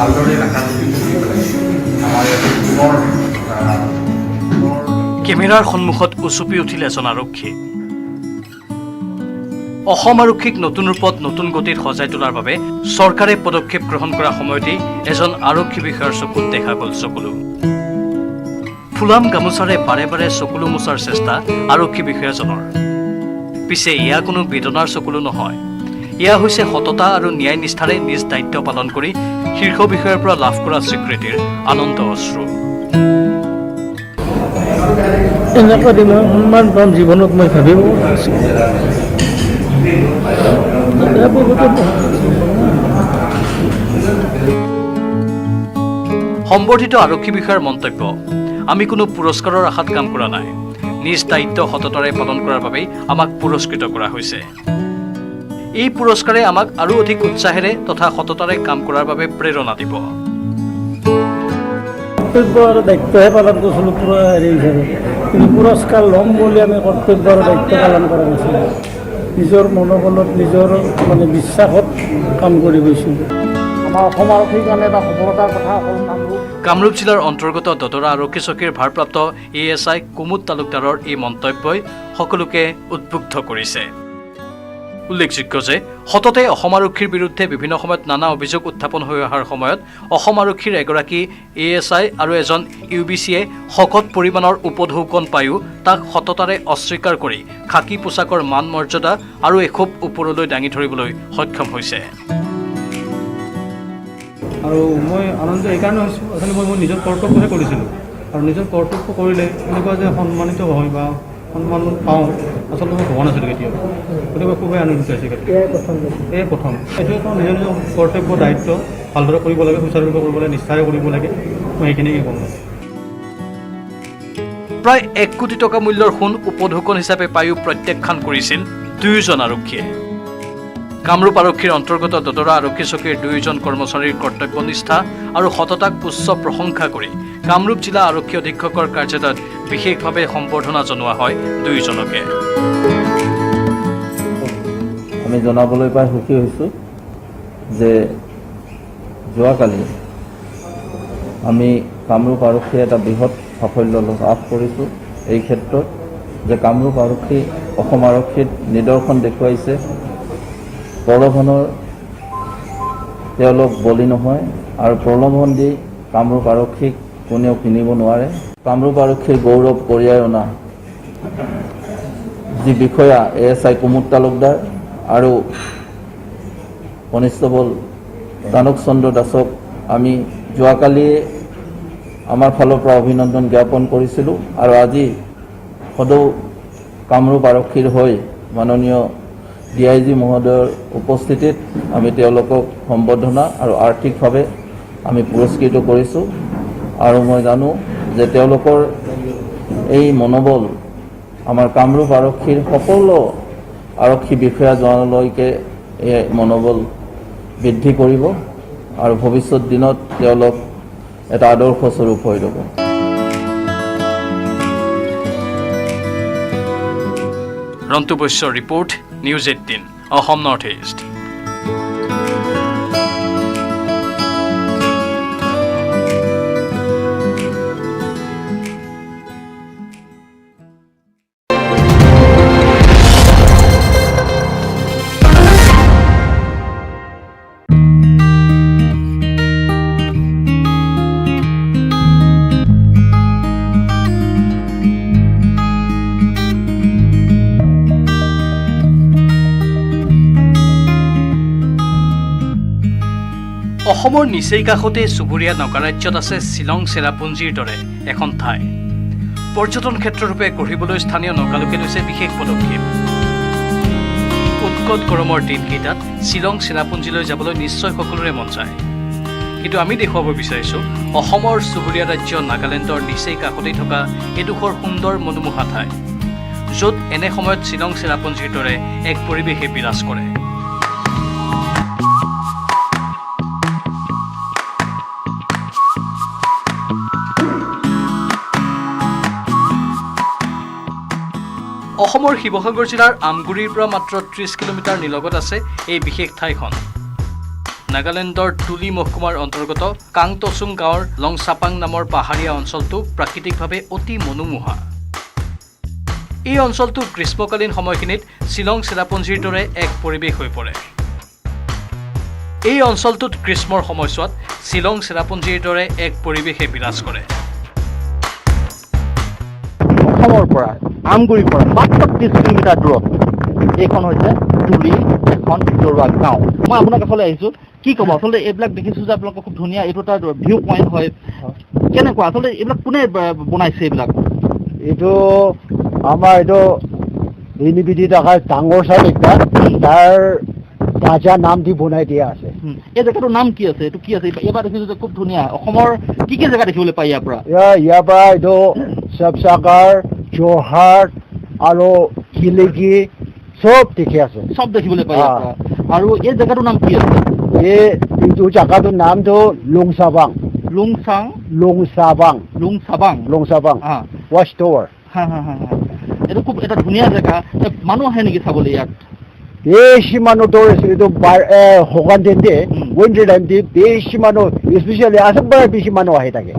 ভালদৰে ৰাখাটো আমাৰ পুনৰ কেমেৰাৰ সন্মুখত উচুপি উঠিল এজন আৰক্ষী। অসম আৰক্ষীক নতুন ৰূপত নতুন গতিত সজাই তোলাৰ বাবে চৰকাৰে পদক্ষেপ গ্ৰহণ কৰাৰ সময়তেই এজন আৰক্ষী বিষয়াৰ চকুত দেখা গ'ল চকুলো। ফুলাম গামোচাৰে বাৰে বাৰে চকুলো মোচাৰ চেষ্টা আৰক্ষী বিষয়াজনৰ। পিছে এয়া কোনো বেদনাৰ চকুলো নহয়, এয়া হৈছে সততা আৰু ন্যায় নিষ্ঠাৰে নিজ দায়িত্ব পালন কৰি শীৰ্ষ বিষয়াৰ পৰা লাভ কৰা স্বীকৃতিৰ আনন্দ অশ্ৰু। এনেকুৱা দিনৰ সন্মান পাম জীৱনত মই ভাবিব নাছিলোঁ। সম্বৰ্ধিত আৰক্ষী বিষয়াৰ মন্তব্য, আমি কোনো পুৰস্কাৰৰ আশাত কাম কৰা নাই, নিজ দায়িত্ব সততাৰে পালন কৰাৰ বাবেই আমাক পুৰস্কৃত কৰা হৈছে। এই পুৰস্কাৰে আমাক আৰু অধিক উৎসাহেৰে তথা সততাৰে কাম কৰাৰ বাবে প্ৰেৰণা দিব। কৰ্তব্য আৰু দায়িত্বহে পালন কৰিছিলোঁ পুৰা হেৰি হিচাপে, কিন্তু পুৰস্কাৰ ল'ম বুলি আমি কৰ্তব্য আৰু দায়িত্ব পালন কৰা নাছিলোঁ। নিজৰ মনোবলত নিজৰ মানে বিশ্বাসত কাম কৰি গৈছিলোঁ। আমাৰ অসম আৰক্ষীৰ কাৰণে এটা সফলতাৰ কথা অকল কামৰূপ জিলাৰ অন্তৰ্গত দদৰা আৰক্ষী চকীৰ ভাৰপ্ৰাপ্ত ASI কুমুদ তালুকদাৰৰ এই মন্তব্যই সকলোকে উদ্বুদ্ধ কৰিছে। উল্লেখযোগ্য যে সততে অসম আৰক্ষীৰ বিৰুদ্ধে বিভিন্ন সময়ত নানা অভিযোগ উত্থাপন হৈ অহাৰ সময়ত অসম আৰক্ষীৰ এগৰাকী ASI আৰু এজন UBCয়ে শকত পৰিমাণৰ উপঢৌকন পায়ো তাক সততাৰে অস্বীকাৰ কৰি খাকী পোছাকৰ মান মৰ্যাদা আৰু এখোপ ওপৰলৈ দাঙি ধৰিবলৈ সক্ষম হৈছে। আৰু মই আনন্দ এইকাৰণে হৈছোঁ, আচলতে মই মোৰ নিজৰ কৰ্তব্যহে কৰিছিলোঁ, আৰু নিজৰ কৰ্তব্য কৰিলে এনেকুৱা যে সন্মানিত হয় বা সন্মান পাওঁ আচলতে মই ভবা নাছিলোঁ কেতিয়াও। গতিকে খুবেই আনন্দিত হৈছে। এয়াই প্ৰথম এইটো এটা নিজৰ নিজৰ কৰ্তব্য দায়িত্ব ভালদৰে কৰিব লাগে, সুচাৰুৰূপে কৰিব লাগে, নিষ্ঠাৰে কৰিব লাগে। মই সেইখিনিকে ক'ম। প্ৰায় 1 কোটি টকা মূল্যৰ সোণ উপঢৌকন হিচাপে পায়ো প্ৰত্যাখ্যান কৰিছিল দুয়োজন আৰক্ষীয়ে। কামৰূপ আৰক্ষীৰ অন্তৰ্গত দদৰা আৰক্ষী চকীৰ দুয়োজন কৰ্মচাৰীৰ কৰ্তব্যনিষ্ঠা আৰু সততাক উচ্চ প্ৰশংসা কৰি কামৰূপ জিলা আৰক্ষী অধীক্ষকৰ কাৰ্যালয়ত বিশেষভাৱে সম্বৰ্ধনা জনোৱা হয় দুয়োজনকে। আমি জনাবলৈ পাই সুখী হৈছোঁ যে যোৱাকালি আমি কামৰূপ আৰক্ষীয়ে এটা বৃহৎ সাফল্য লাভ কৰিছোঁ এই ক্ষেত্ৰত যে কামৰূপ আৰক্ষী অসম আৰক্ষীত নিদৰ্শন দেখুৱাইছে। প্ৰলোভনৰ তেওঁলোক বলি নহয় আৰু প্ৰলোভন দি কামৰূপ আৰক্ষীক কোনেও কিনিব নোৱাৰে। কামৰূপ আৰক্ষীৰ গৌৰৱ কঢ়িয়াই অনা যি বিষয়া ASI কুমুদ তালুকদাৰ আৰু কনিষ্টবল দানক চন্দ্ৰ দাসক আমি যোৱাকালিয়ে আমাৰ ফালৰ পৰা অভিনন্দন জ্ঞাপন কৰিছিলোঁ, আৰু আজি সদৌ কামৰূপ আৰক্ষীৰ হৈ মাননীয় DIG মহোদয়ৰ উপস্থিতিত আমি তেওঁলোকক সম্বৰ্ধনা আৰু আৰ্থিকভাৱে আমি পুৰস্কৃত কৰিছোঁ। আৰু মই জানো যে তেওঁলোকৰ এই মনোবল আমাৰ কামৰূপ আৰক্ষীৰ সকলো আৰক্ষী বিষয়াজনলৈকে এই মনোবল বৃদ্ধি কৰিব আৰু ভৱিষ্যত দিনত তেওঁলোক এটা আদৰ্শ স্বৰূপ হৈ ৰ'ব। ৰন্তু বৈশ্যৰ report, news 18 Assam north east. অসমৰ নিচেই কাষতে চুবুৰীয়া নগাৰাজ্যত আছে শ্বিলং চেৰাপুঞ্জীৰ দৰে এখন ঠাই। পৰ্যটন ক্ষেত্ৰৰূপে গঢ়িবলৈ স্থানীয় নগালোকে লৈছে বিশেষ পদক্ষেপ। উৎকট গৰমৰ দিনকেইটাত শ্বিলং চেৰাপুঞ্জীলৈ যাবলৈ নিশ্চয় সকলোৰে মন যায়, কিন্তু আমি দেখুৱাব বিচাৰিছোঁ অসমৰ চুবুৰীয়া ৰাজ্য নাগালেণ্ডৰ নিচেই কাষতেই থকা এডোখৰ সুন্দৰ মনোমোহা ঠাই, য'ত এনে সময়ত শ্বিলং চেৰাপুঞ্জীৰ দৰে এক পৰিৱেশে বিৰাজ কৰে। অসমৰ শিৱসাগৰ জিলাৰ আমগুৰিৰ পৰা মাত্ৰ 30 কিলোমিটাৰ নিলগত আছে এই বিশেষ ঠাইখন। নাগালেণ্ডৰ তুলি মহকুমাৰ অন্তৰ্গত কাংটচুং গাঁৱৰ লংচাপাং নামৰ পাহাৰীয়া অঞ্চলটো প্ৰাকৃতিকভাৱে অতি মনোমোহা। এই অঞ্চলটো গ্ৰীষ্মকালীন সময়খিনিত শ্বিলং চেৰাপুঞ্জীৰ দৰে এক পৰিৱেশ হৈ পৰে। এই অঞ্চলটোত গ্ৰীষ্মৰ সময়ছোৱাত শ্বিলং চেৰাপুঞ্জীৰ দৰে এক পৰিৱেশে বিৰাজ কৰে। অসমৰ পৰা আমগুৰিৰ পৰা মাত্ৰ 30 কিলোমিটাৰ দূৰত এইখন হৈছে তুলি এখন ভিতৰুৱা গাঁও। মই আপোনাৰ কাষলৈ আহিছোঁ, কি ক'ব আচলতে এইবিলাক দেখিছোঁ যে আপোনালোকৰ খুব ধুনীয়া, এইটো এটা ভিউ পইণ্ট হয়, কেনেকুৱা আচলতে এইবিলাক কোনে বনাইছে এইবিলাক? এইটো আমাৰ এইটো ইউনিভিটি থকা ডাঙৰ চাই একটা তাৰ ৰাজা নাম দি বনাই দিয়া আছে। এই জেগাটোৰ নাম কি আছে? এইটো কি আছে? এইবাৰ দেখিছোঁ যে খুব ধুনীয়া। অসমৰ কি কি জেগা দেখিবলৈ পায় ইয়াৰ পৰা? ইয়াৰ পৰা এইটো শিৱসাগৰ, যোৰহাট আৰু শিলিকি চব দেখি আছে, চব দেখিবলৈ পায় ইয়াৰ পৰা। আৰু এই জেগাটোৰ নাম কি আছে? এইটো জেগাটোৰ নামটো লংচাবাং। Lungchang লংচাবাং লুংচাবাং লংচাবাং watch tower. এইটো খুব এটা ধুনীয়া জেগা। মানুহ আহে নেকি চাবলৈ ইয়াত? বেছি মানুহটো এইটো শুকান দিন দিয়ে, উইণ্টাৰ টাইম দিয়ে বেছি মানুহ, স্পেচিয়েলি আসাম পৰা বেছি মানুহ আহি থাকে।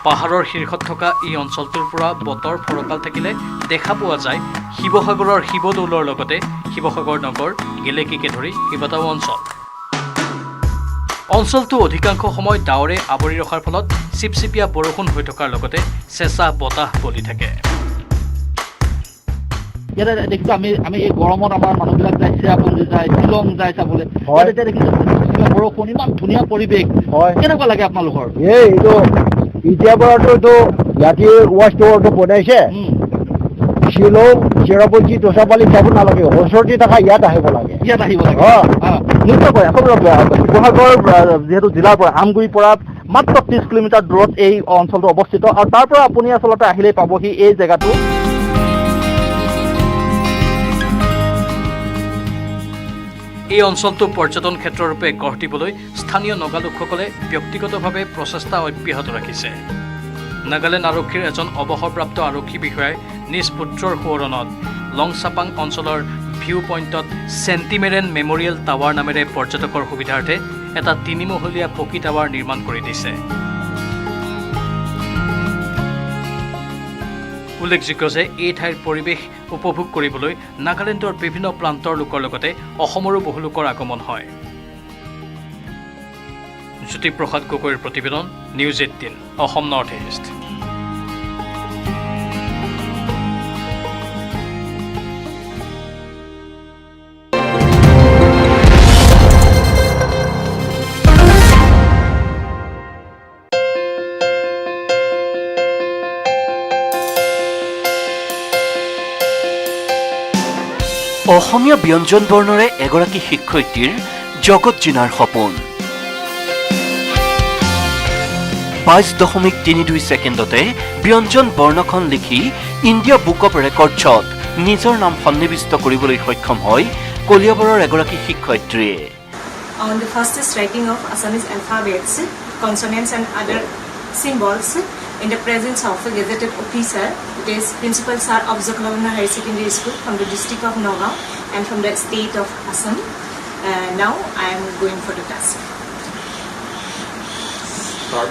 পাহাৰৰ শীৰ্ষত থকা এই অঞ্চলটোৰ পৰা বতৰ ফৰকাল থাকিলে দেখা পোৱা যায় শিৱসাগৰৰ শিৱদৌলৰ লগতে শিৱসাগৰ নগৰ, গেলেকীকে ধৰি কেইবাটাও অঞ্চল। অঞ্চলটো অধিকাংশ সময় ডাৱৰে আৱৰি ৰখাৰ ফলত চিপচিপীয়া বৰষুণ হৈ থকাৰ লগতে চেঁচা বতাহ বলি থাকে। ইয়াতে দেখিছোঁ আমি এই গৰমত আমাৰ মানুহবিলাক যায়, চেৰাপুঞ্জী যায়, শ্বিলং যায় চাবলৈ। এতিয়া দেখিছোঁ বৰষুণ, ইমান ধুনীয়া পৰিৱেশ। কেনেকুৱা লাগে আপোনালোকৰ? এইটো এতিয়া পৰাটো ইয়াতে ৱাচ টাৱাৰটো বনাইছে, শ্বিলং চেৰাপুঞ্জী তোচাপালি যাব নালাগে, ওচৰতে থকা ইয়াত আহিব লাগে। ইয়াত আহিব লাগে নিশ্চয়কৈ। আচলতে শিৱসাগৰ যিহেতু জিলাৰ পৰা আমগুৰিৰ পৰা মাত্ৰ 30 কিলোমিটাৰ দূৰত এই অঞ্চলটো অৱস্থিত, আৰু তাৰ পৰা আপুনি আচলতে আহিলেই পাবহি এই জেগাটো। এই অঞ্চলটো পৰ্যটন ক্ষেত্ৰৰূপে গঢ় দিবলৈ স্থানীয় নগা লোকসকলে ব্যক্তিগতভাৱে প্ৰচেষ্টা অব্যাহত ৰাখিছে। নাগালেণ্ড আৰক্ষীৰ এজন অৱসৰপ্ৰাপ্ত আৰক্ষী বিষয়াই নিজ পুত্ৰৰ সোঁৱৰণত লংচাপাং অঞ্চলৰ ভিউ পইণ্টত চেণ্টিমেৰেন মেমৰিয়েল টাৱাৰ নামেৰে পৰ্যটকৰ সুবিধাৰ্থে এটা 3মহলীয়া পকী টাৱাৰ নিৰ্মাণ কৰি দিছে। উল্লেখযোগ্য যে এই ঠাইৰ পৰিৱেশ উপভোগ কৰিবলৈ নাগালেণ্ডৰ বিভিন্ন প্ৰান্তৰ লোকৰ লগতে অসমৰো বহু লোকৰ আগমন হয়। জ্যোতিপ্ৰসাদ গগৈৰ প্ৰতিবেদন, নিউজ 18 অসম নৰ্থ ইষ্ট। অসমীয়া ব্যঞ্জন বৰ্ণৰে এগৰাকী শিক্ষয়িত্ৰীৰ জগত জিনাৰ সপোন। 22.32 ছেকেণ্ডতে ব্যঞ্জন বৰ্ণখন লিখি ইণ্ডিয়া বুক অৱ ৰেকৰ্ডছত নিজৰ নাম সন্নিৱিষ্ট কৰিবলৈ সক্ষম হয় কলিয়াবৰৰ এগৰাকী শিক্ষয়িত্ৰীয়ে। On the fastest writing of Assamese alphabets, consonants and other symbols in the presence of a gazetted officer, it is Principal Sir of Joklavana Higher Secondary School from the district of Nagaon and from the state of Assam. Now I am going for the task. Start.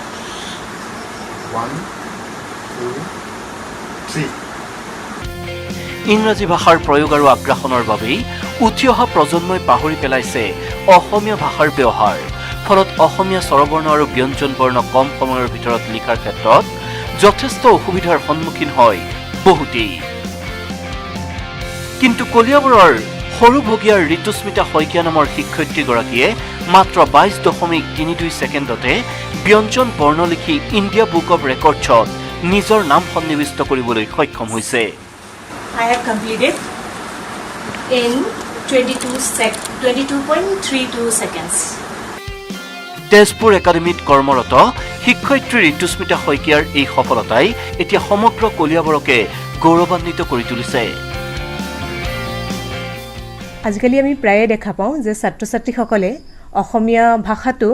1, 2, 3. ইংৰাজী ভাষাৰ প্ৰয়োগ আৰু আগ্ৰাসনৰ বাবেই উঠি অহা প্ৰজন্মই পাহৰি পেলাইছে অসমীয়া ভাষাৰ ব্যৱহাৰ। ফলত অসমীয়া স্বৰবৰ্ণ আৰু ব্যঞ্জন বৰ্ণ কম সময়ৰ ভিতৰত লিখাৰ ক্ষেত্ৰত যথেষ্ট অসুবিধাৰ সন্মুখীন হয় বহুতেই। কিন্তু কলিয়াবৰৰ সৰু ভগীয়াৰ ঋতুস্মিতা শইকীয়া নামৰ শিক্ষয়িত্ৰীগৰাকীয়ে মাত্ৰ 22.32 ছেকেণ্ডতে ব্যঞ্জন বৰ্ণ লিখি ইণ্ডিয়া বুক অৱ ৰেকৰ্ডছত নিজৰ নাম সন্নিৱিষ্ট কৰিবলৈ সক্ষম হৈছে। I have completed in 22.32 seconds. Tezpur একাডেমীত কৰ্মৰত শিক্ষয়িত্ৰী ঋতুস্মিতা শইকীয়াৰ এই সফলতাই এতিয়া সমগ্ৰ কলিয়াবৰকে গৌৰৱান্বিত কৰি তুলিছে। আজিকালি আমি প্ৰায়ে দেখা পাওঁ যে ছাত্ৰ ছাত্ৰীসকলে অসমীয়া ভাষাটো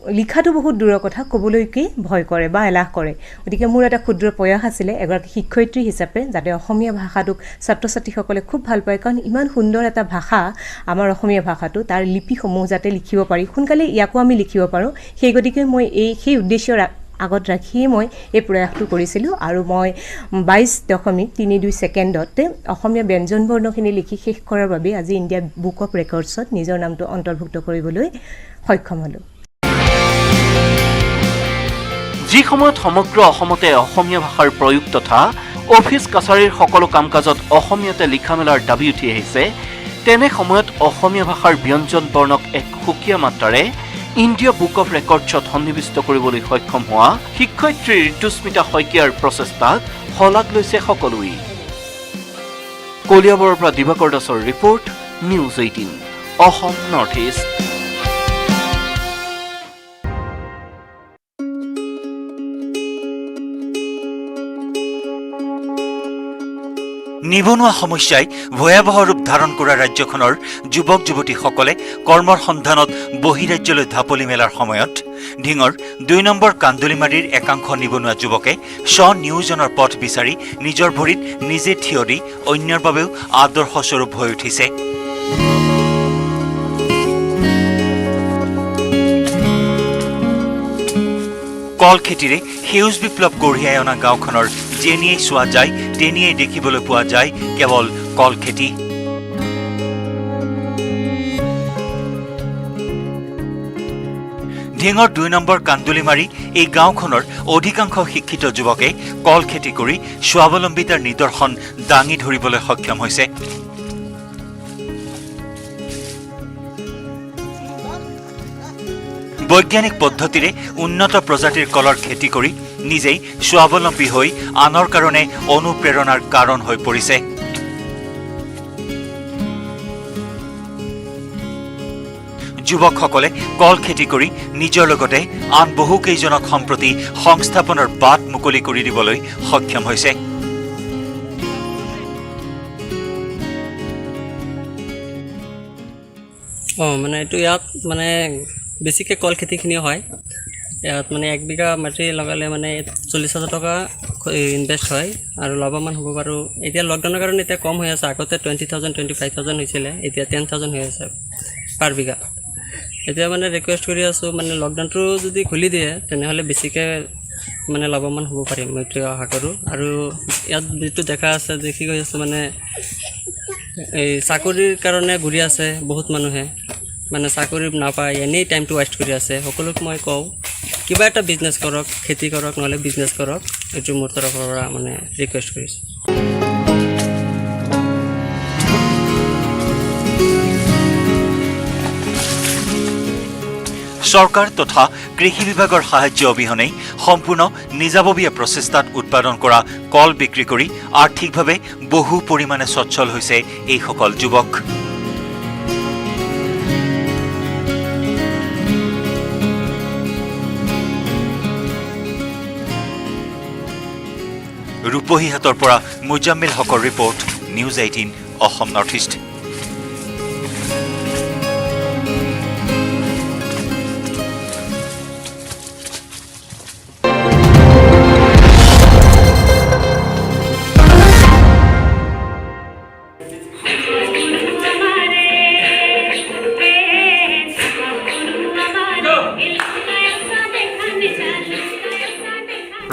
লিখাটো বহুত দূৰৰ কথা, ক'বলৈকে ভয় কৰে বা এলাহ কৰে। গতিকে মোৰ এটা ক্ষুদ্ৰ প্ৰয়াস আছিলে এগৰাকী শিক্ষয়িত্ৰী হিচাপে যাতে অসমীয়া ভাষাটোক ছাত্ৰ ছাত্ৰীসকলে খুব ভাল পায়, কাৰণ ইমান সুন্দৰ এটা ভাষা আমাৰ অসমীয়া ভাষাটো, তাৰ লিপিসমূহ যাতে লিখিব পাৰি, সোনকালে ইয়াকো আমি লিখিব পাৰোঁ। সেই গতিকে মই সেই উদ্দেশ্য আগত ৰাখিয়ে মই এই প্ৰয়াসটো কৰিছিলোঁ। আৰু মই 22.32 ছেকেণ্ডতে অসমীয়া ব্যঞ্জন বৰ্ণখিনি লিখি শেষ কৰাৰ বাবে আজি ইণ্ডিয়া বুক অফ ৰেকৰ্ডছত নিজৰ নামটো অন্তৰ্ভুক্ত কৰিবলৈ সক্ষম হ'লোঁ। যি সময়ত সমগ্ৰ অসমতে অসমীয়া ভাষাৰ প্ৰয়োগ তথা অফিচ কাছাৰীৰ সকলো কাম কাজত অসমীয়াতে লিখা মেলাৰ দাবী উঠি আহিছে, তেনে সময়ত অসমীয়া ভাষাৰ ব্যঞ্জন বৰ্ণক এক সুকীয়া মাত্ৰাৰে ইণ্ডিয়া বুক অফ ৰেকৰ্ডছত সন্নিৱিষ্ট কৰিবলৈ সক্ষম হোৱা শিক্ষয়িত্ৰী ঋতুস্মিতা শইকীয়াৰ প্ৰচেষ্টাক শলাগ লৈছে সকলোৱে। কলিয়াবৰৰ পৰা দিবাকৰ দাসৰ report, news 18 Assam north east. নিবনুৱা সমস্যাই ভয়াৱহ ৰূপ ধাৰণ কৰা ৰাজ্যখনৰ যুৱক যুৱতীসকলে কৰ্মৰ সন্ধানত বহিৰাজ্যলৈ ঢাপলি মেলাৰ সময়ত ঢিঙৰ 2 নম্বৰ কান্দুলিমাৰীৰ একাংশ নিবনুৱা যুৱকে স্বনিয়োজনৰ পথ বিচাৰি নিজৰ ভৰিত নিজে থিয় দি অন্যৰ বাবেও আদৰ্শস্বৰূপ হৈ উঠিছে। কল খেতিৰে সেউজ বিপ্লৱ কঢ়িয়াই অনা গাঁওখনৰ যেনিয়েই চোৱা যায় তেনিয়েই দেখিবলৈ পোৱা যায় কেৱল কল খেতি। ঢিঙৰ 2 নম্বৰ কান্দুলিমাৰী এই গাঁওখনৰ অধিকাংশ শিক্ষিত যুৱকে কল খেতি কৰি স্বাৱলম্বিতাৰ নিদৰ্শন দাঙি ধৰিবলৈ সক্ষম হৈছে। বৈজ্ঞানিক পদ্ধতিৰে উন্নত প্ৰজাতিৰ কলৰ খেতি কৰি নিজেই স্বাৱলম্বী হৈ আনৰ কাৰণে অনুপ্ৰেৰণাৰ কাৰণ হৈ পৰিছে। যুৱকসকলে কল খেতি কৰি নিজৰ লগতে আন বহুকেইজনক সম্প্ৰতি সংস্থাপনৰ বাট মুকলি কৰি দিবলৈ সক্ষম হৈছে। মানে এইটো ইয়াত মানে বেছিকৈ কল খেতিখিনি হয়। ইয়াত মানে 1 বিঘা মাটি লগালে মানে 40,000 টকা ইনভেষ্ট হয় আৰু লাভৱান হ'ব পাৰোঁ। এতিয়া লকডাউনৰ কাৰণে এতিয়া কম হৈ আছে, আগতে 20,000 25,000 হৈছিলে, এতিয়া 10,000 হৈ আছে পাৰ বিঘা। এতিয়া মানে ৰিকুৱেষ্ট কৰি আছোঁ, মানে লকডাউনটো যদি খুলি দিয়ে তেনেহ'লে বেছিকৈ মানে লাভৱান হ'ব পাৰিম, মই এইটোৱে আশা কৰোঁ। আৰু ইয়াত যিটো দেখা আছে দেখি গৈ আছোঁ, মানে এই চাকৰিৰ কাৰণে ঘূৰি আছে বহুত মানুহে, মানে চাকৰি নাপায়, এনেই টাইমটো ৱেষ্ট কৰি আছে। সকলোক মই কওঁ কিবা এটা বিজনেছ কৰক, খেতি কৰক, নহ'লে বিজনেছ কৰক, এইটো মোৰ তৰফৰ পৰা মানে ৰিকুৱেষ্ট কৰিছোঁ। চৰকাৰ তথা কৃষি বিভাগৰ সাহায্য অবিহনেই সম্পূৰ্ণ নিজাববীয়া প্ৰচেষ্টাত উৎপাদন কৰা কল বিক্ৰী কৰি আৰ্থিকভাৱে বহু পৰিমাণে সচ্ছল হৈছে এইসকল যুৱক। ৰূপহীহাটৰ পৰা মুজাম্মিল হকৰ report, news 18 Assam north east.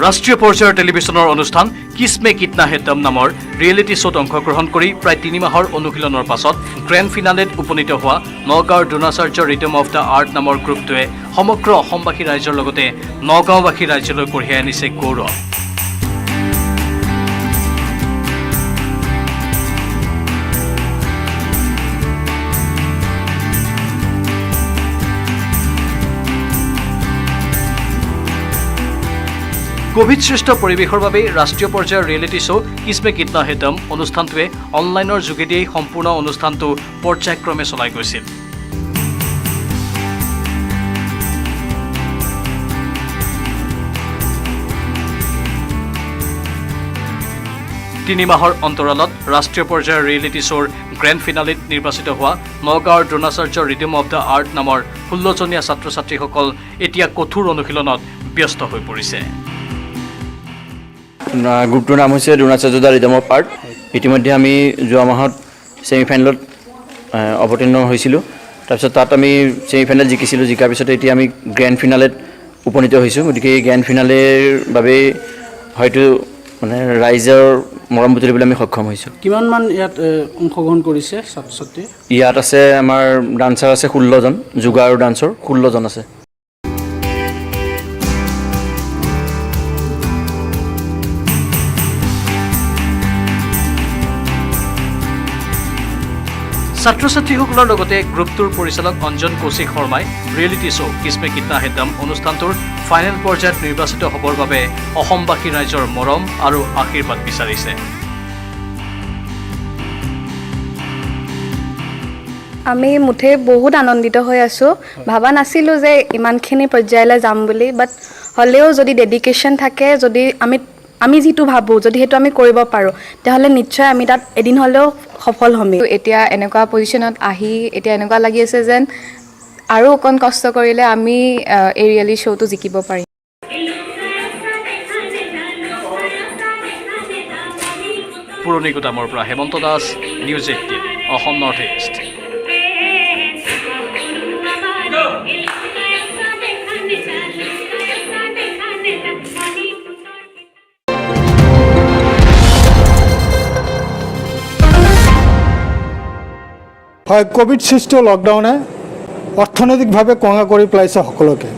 ৰাষ্ট্ৰীয় পৰ্যায়ৰ টেলিভিছনৰ অনুষ্ঠান কিছমে কিতনা হে দম নামৰ ৰিয়েলিটি শ্ব'ত অংশগ্ৰহণ কৰি প্ৰায় 3 মাহৰ অনুশীলনৰ পাছত গ্ৰেণ্ড ফিনালেত উপনীত হোৱা নগাঁৱৰ Dronacharya rhythm of the art নামৰ গ্ৰুপটোৱে সমগ্ৰ অসমবাসী ৰাইজৰ লগতে নগাঁওবাসী ৰাইজলৈ কঢ়িয়াই আনিছে গৌৰৱ। কোভিডসৃষ্ট পৰিৱেশৰ বাবে ৰাষ্ট্ৰীয় পৰ্যায়ৰ ৰিয়েলিটি শ্ব' কিছমে কিতনা হে দম অনুষ্ঠানটোৱে অনলাইনৰ যোগেদিয়েই সম্পূৰ্ণ অনুষ্ঠানটো পৰ্যায়ক্ৰমে চলাই গৈছিল। তিনি মাহৰ অন্তৰালত ৰাষ্ট্ৰীয় পৰ্যায়ৰ ৰিয়েলিটি শ্ব'ৰ গ্ৰেণ্ড ফিনালিত নিৰ্বাচিত হোৱা নগাঁৱৰ Dronacharya redeem of the art নামৰ 16জনীয়া ছাত্ৰ ছাত্ৰীসকল এতিয়া কঠোৰ অনুশীলনত ব্যস্ত হৈ পৰিছে। গ্ৰুপটোৰ নাম হৈছে Dronacharya the redeem of art. ইতিমধ্যে আমি যোৱা মাহত ছেমিফাইনেলত অৱতীৰ্ণ হৈছিলোঁ। তাৰপিছত তাত আমি ছেমিফাইনেল জিকিছিলোঁ। জিকাৰ পিছতে এতিয়া আমি গ্ৰেণ্ড ফিনালেত উপনীত হৈছোঁ। গতিকে এই গ্ৰেণ্ড ফিনালেৰ বাবেই হয়তো মানে ৰাইজৰ মৰম বুটলিবলৈ আমি সক্ষম হৈছোঁ। কিমানমান ইয়াত অংশগ্ৰহণ কৰিছে ছাত্ৰ ছাত্ৰী? ইয়াত আছে আমাৰ ডান্সাৰ আছে 16জন, যোগা আৰু ডান্সৰ 16জন আছে। ছাত্ৰ ছাত্ৰীসকলৰ লগতে গ্ৰুপটোৰ পৰিচালক অঞ্জন কৌশিক শৰ্মাই ৰিয়েলিটি শ্ব' কিসমে কিতনা হে দম অনুষ্ঠানটোৰ ফাইনেল পৰ্যায়ত নিৰ্বাচিত হ'বৰ বাবে অসমবাসী ৰাইজৰ মৰম আৰু আশীৰ্বাদ বিচাৰিছে। আমি মুঠেই বহুত আনন্দিত হৈ আছোঁ। ভাবা নাছিলোঁ যে ইমানখিনি পৰ্যায়লৈ যাম বুলি, বাট হ'লেও যদি ডেডিকেশ্যন থাকে, যদি আমি যিটো ভাবোঁ যদি সেইটো আমি কৰিব পাৰোঁ, তেতিয়াহ'লে নিশ্চয় আমি তাত এদিন হ'লেও সফল হ'মেই। এতিয়া এনেকুৱা পজিশ্যনত আহি এতিয়া এনেকুৱা লাগি আছে যেন আৰু অকণ কষ্ট কৰিলে আমি এই ৰিয়েলিটি শ্ব'টো জিকিব পাৰিম। পুৰণি গোদামৰ পৰা Hemanta Das, news 18 Assam north east. হয়, কোভিড সৃষ্ট লকডাউনে অৰ্থনৈতিকভাৱে কঙা কৰি পেলাইছে সকলোকে।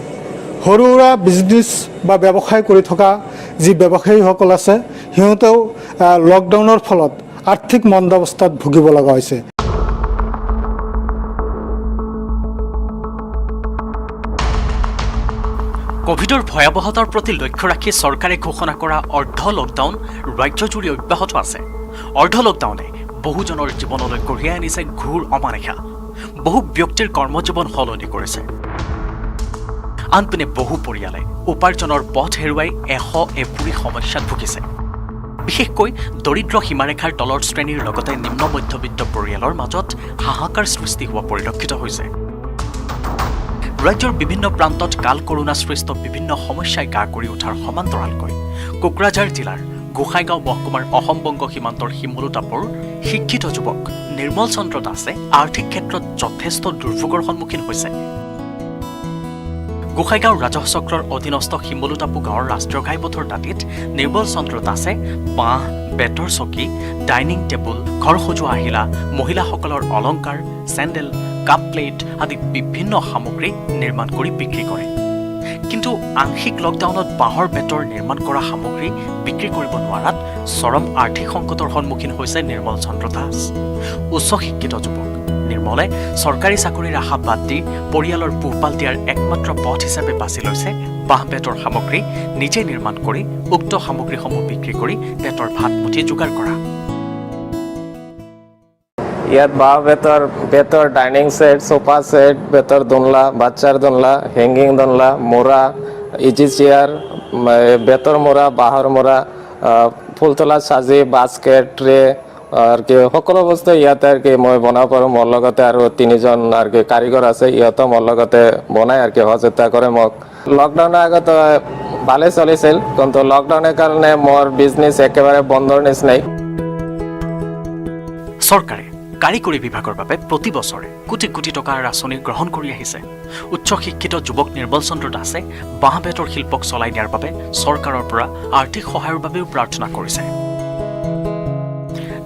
সৰু সুৰা বিজনেছ বা ব্যৱসায় কৰি থকা যি ব্যৱসায়ীসকল আছে, সিহঁতেও লকডাউনৰ ফলত আৰ্থিক মন্দাৱস্থাত ভুগিব লগা হৈছে। কোভিডৰ ভয়াৱহতাৰ প্ৰতি লক্ষ্য ৰাখি চৰকাৰে ঘোষণা কৰা অৰ্ধ লকডাউন ৰাজ্যজুৰি অব্যাহত আছে। অৰ্ধ লকডাউনে বহুজনৰ জীৱনলৈ কঢ়িয়াই আনিছে ঘোৰ অমানিশা। বহু ব্যক্তিৰ কৰ্মজীৱন সলনি কৰিছে। আনপিনে বহু পৰিয়ালে উপাৰ্জনৰ পথ হেৰুৱাই এপুৰি সমস্যাত ভুগিছে। বিশেষকৈ দৰিদ্ৰ সীমাৰেখাৰ তলৰ শ্ৰেণীৰ লগতে নিম্ন মধ্যবিত্ত পৰিয়ালৰ মাজত হাহাকাৰ সৃষ্টি হোৱা পৰিলক্ষিত হৈছে। ৰাজ্যৰ বিভিন্ন প্ৰান্তত কাল কৰোণা সৃষ্ট বিভিন্ন সমস্যাই গা কৰি উঠাৰ সমান্তৰালকৈ কোকৰাঝাৰ জিলাৰ গোসাইগাঁও মহকুমাৰ অসম-বংগ সীমান্তৰ শিমলুতাপুৰ শিক্ষিত যুৱক নিৰ্মল চন্দ্ৰ দাসে আৰ্থিক ক্ষেত্ৰত যথেষ্ট দুৰ্ভোগৰ সন্মুখীন হৈছে। গোসাইগাঁও ৰাজহ চক্ৰৰ অধীনস্থ শিমলুতাপু গাঁৱৰ ৰাষ্ট্ৰীয় ঘাইপথৰ দাঁতিত নিৰ্মল চন্দ্ৰ দাসে বাঁহ, বেতৰ চকী, ডাইনিং টেবুল, ঘৰ সজোৱা আহিলা, মহিলাসকলৰ অলংকাৰ, চেণ্ডেল, কাপ প্লেট আদি বিভিন্ন সামগ্ৰী নিৰ্মাণ কৰি বিক্ৰী কৰে। কিন্তু আংশিক লকডাউনত বাঁহৰ বেতৰ নিৰ্মাণ কৰা সামগ্ৰী বিক্ৰী কৰিব নোৱাৰাত চৰম আৰ্থিক সংকটৰ সন্মুখীন হৈছে নিৰ্মল চন্দ্ৰ দাস। উচ্চ শিক্ষিত যুৱক নিৰ্মলে চৰকাৰী চাকৰিৰ আশা বাদ দি পৰিয়ালৰ পোহপাল দিয়াৰ একমাত্ৰ পথ হিচাপে বাছি লৈছে বাঁহ বেতৰ সামগ্ৰী নিজে নিৰ্মাণ কৰি উক্ত সামগ্ৰীসমূহ বিক্ৰী কৰি পেটৰ ভাত মুঠি যোগাৰ কৰা। ইয়াত বাঁহ বেতৰ ডাইনিং ছেট, সোফা ছেট, বেতৰ দোনলা, বাচ্চাৰ দোনলা, হেংগিং দোনলা, মোৰা, ইজি চেয়াৰ, বেতৰ মোৰা, বাঁহৰ মোৰা, ফুলতলা চাজি, বাস্কেট, ট্ৰে আৰ কি সকলো বস্তু ইয়াতে আৰ কি মই বনাব পাৰোঁ। মোৰ লগতে আৰু 3জন আৰ কি কাৰিকৰ আছে, ইহঁতো মোৰ লগতে বনাই আৰ কি সহযোগিতা কৰে মোক। লকডাউনৰ আগত ভালে চলিছিল, কিন্তু লকডাউনৰ কাৰণে মোৰ বিজনেছ একেবাৰে বন্ধৰ নিচিনাই। চৰকাৰে কাৰিকৰী বিভাগৰ বাবে প্ৰতি বছৰে কোটি কোটি টকাৰ আঁচনি গ্ৰহণ কৰি আহিছে। উচ্চ শিক্ষিত যুৱক নিৰ্মল চন্দ্ৰ দাসে বাঁহ বেতৰ শিল্পক চলাই নিয়াৰ বাবে চৰকাৰৰ পৰা আৰ্থিক সহায়ৰ বাবেও প্ৰাৰ্থনা কৰিছে।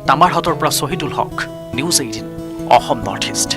তামাৰহাটৰ পৰা শহীদুল হক, নিউজ 18 অসম নৰ্থ ইষ্ট।